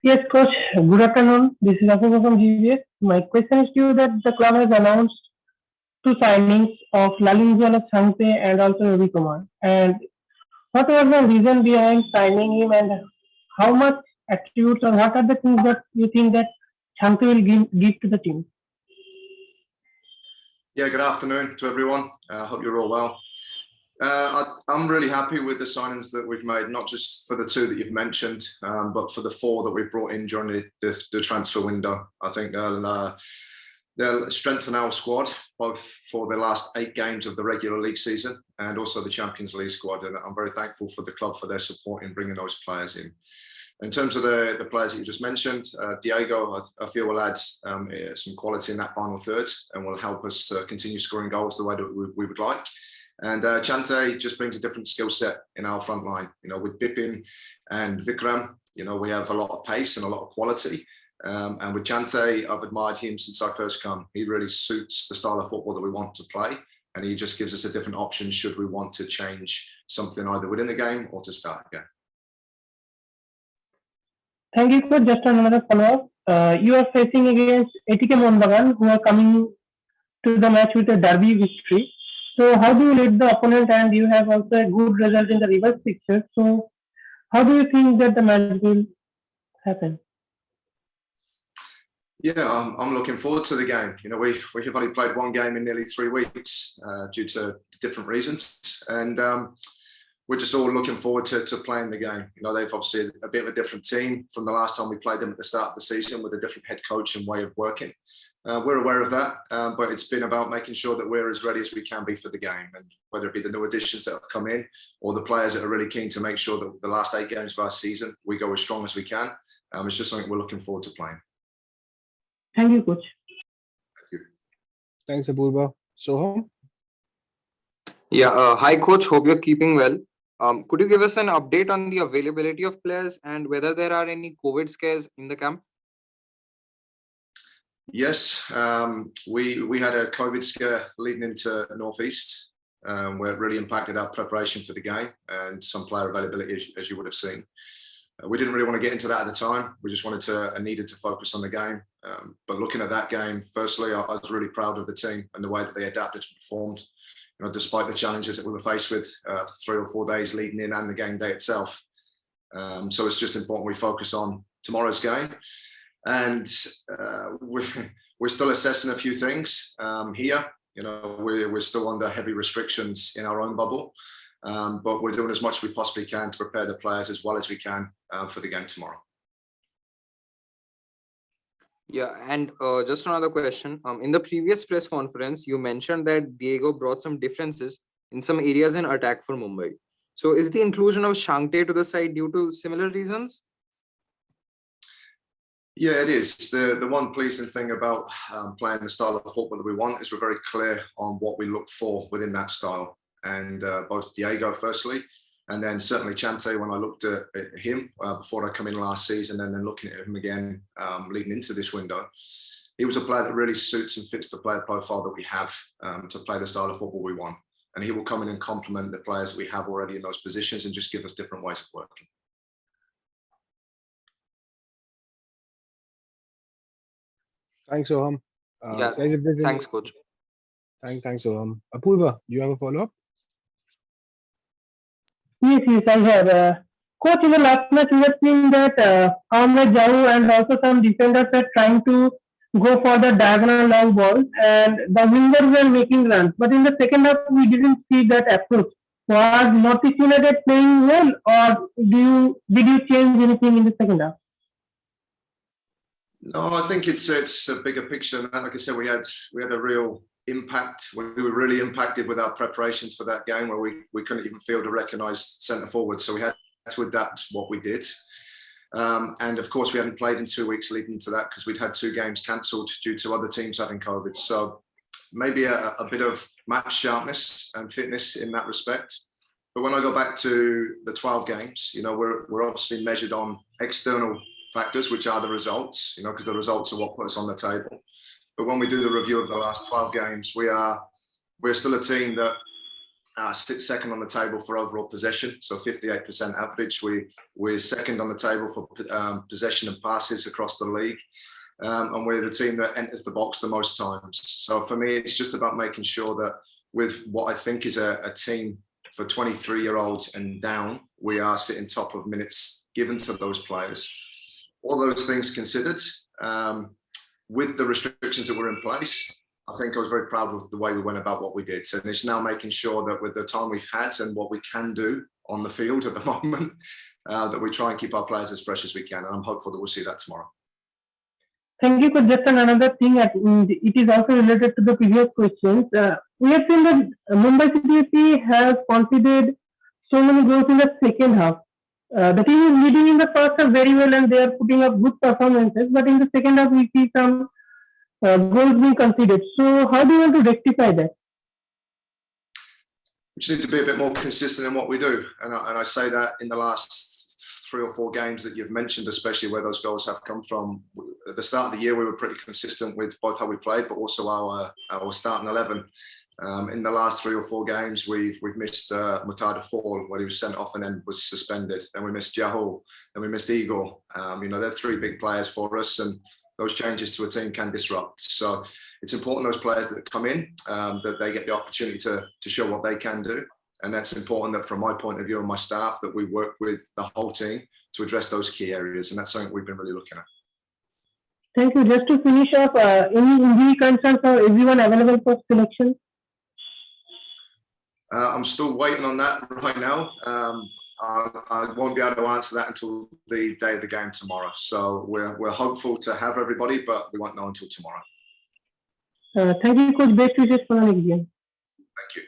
Yes, coach. Good afternoon. This is Apogo from GBS. My question is to you that the club has announced two signings of Lalinjala Sangte and also Ravi Kumar. And what was the reason behind signing him and how much attributes or what are the things that you think that Sangte will give to the team? Yeah, good afternoon to everyone. I hope you're all well. I'm really happy with the signings that we've made, not just for the two that you've mentioned, but for the four that we've brought in during the transfer window. I think they'll strengthen our squad, both for the last 8 games of the regular league season and also the Champions League squad. And I'm very thankful for the club for their support in bringing those players in. In terms of the players that you just mentioned, Diego, I feel will add some quality in that final third and will help us to continue scoring goals the way that we would like. And Chante just brings a different skill set in our front line. You know, with Bipin and Vikram, you know, we have a lot of pace and a lot of quality. And with Chante, I've admired him since I first come. He really suits the style of football that we want to play. And he just gives us a different option should we want to change something either within the game or to start again. Thank you, coach. Just another follow-up. You are facing against ATK Bagan, who are coming to the match with a derby victory. So how do you lead the opponent and you have also a good result in the reverse fixture. So how do you think that the match will happen? Yeah, I'm looking forward to the game. You know, we've only played one game in nearly 3 weeks due to different reasons. And we're just all looking forward to playing the game. You know, they've obviously a bit of a different team from the last time we played them at the start of the season with a different head coach and way of working. We're aware of that, but it's been about making sure that we're as ready as we can be for the game. And whether it be the new additions that have come in or the players that are really keen to make sure that the last 8 games of our season, we go as strong as we can. It's just something we're looking forward to playing. Thank you, coach. Thank you. Thanks, Apurva. Soham? Yeah, hi coach, hope you're keeping well. Could you give us an update on the availability of players and whether there are any COVID scares in the camp? Yes, we had a COVID scare leading into Northeast, where it really impacted our preparation for the game and some player availability, as you would have seen. We didn't really want to get into that at the time. We just wanted to and needed to focus on the game. But looking at that game, firstly, I was really proud of the team and the way that they adapted and performed. You know, despite the challenges that we were faced with 3 or 4 days leading in and the game day itself. So it's just important we focus on tomorrow's game. And we're still assessing a few things here. You know, we're still under heavy restrictions in our own bubble. But we're doing as much as we possibly can to prepare the players as well as we can for the game tomorrow. Yeah, and just another question. In the previous press conference, you mentioned that Diego brought some differences in some areas in attack for Mumbai. So is the inclusion of Shankte to the side due to similar reasons? Yeah, it is. The one pleasing thing about playing the style of football that we want is we're very clear on what we look for within that style. And both Diego, firstly, and then certainly Chante, when I looked at him before I come in last season and then looking at him again leading into this window, he was a player that really suits and fits the player profile that we have to play the style of football we want. And he will come in and complement the players that we have already in those positions and just give us different ways of working. Thanks, Soham. Yeah, Guys, if there's thanks, coach. Thanks, Soham. Apurva, do you have a follow-up? Yes, I have. Coach, in the last match, we have seen that Ahmed Jau and also some defenders are trying to go for the diagonal long balls, and the wingers were making runs. But in the second half, we didn't see that approach. Was Northeast United playing well, or did you change anything in the second half? No, I think it's a bigger picture than that. Like I said, we had a real impact. We were really impacted with our preparations for that game where we couldn't even field a recognised centre forward. So we had to adapt what we did. And of course, we hadn't played in 2 weeks leading into that because we'd had 2 games cancelled due to other teams having COVID. So maybe a bit of match sharpness and fitness in that respect. But when I go back to the 12 games, you know, we're obviously measured on external factors, which are the results, you know, because the results are what put us on the table. But when we do the review of the last 12 games, we're still a team that sits second on the table for overall possession, so 58% average. We're second on the table for possession and passes across the league. And we're the team that enters the box the most times. So for me, it's just about making sure that with what I think is a team for 23-year-olds and down, we are sitting top of minutes given to those players. All those things considered, with the restrictions that were in place, I think I was very proud of the way we went about what we did. And it's now making sure that with the time we've had and what we can do on the field at the moment, that we try and keep our players as fresh as we can. And I'm hopeful that we'll see that tomorrow. Thank you. Just another thing, it is also related to the previous questions. We have seen that Mumbai City FC has conceded so many goals in the second half. The team is leading in the first half very well and they are putting up good performances, but in the second half we see some goals being conceded. So how do you want to rectify that? We just need to be a bit more consistent in what we do. And I say that in the last 3 or 4 games that you've mentioned, especially where those goals have come from. At the start of the year, we were pretty consistent with both how we played, but also our starting 11. In the last 3 or 4 games, we've missed Mutada Fall, where he was sent off and then was suspended. Then we missed Jahul, then we missed Igor. They're 3 big players for us, and those changes to a team can disrupt. So it's important those players that come in, that they get the opportunity to show what they can do. And that's important that from my point of view and my staff, that we work with the whole team to address those key areas. And that's something we've been really looking at. Thank you. Just to finish off, any injury concerns for everyone available for selection? I'm still waiting on that right now. I won't be able to answer that until the day of the game tomorrow. So we're hopeful to have everybody, but we won't know until tomorrow. Thank you, Coach. Best wishes for the next game. Thank you.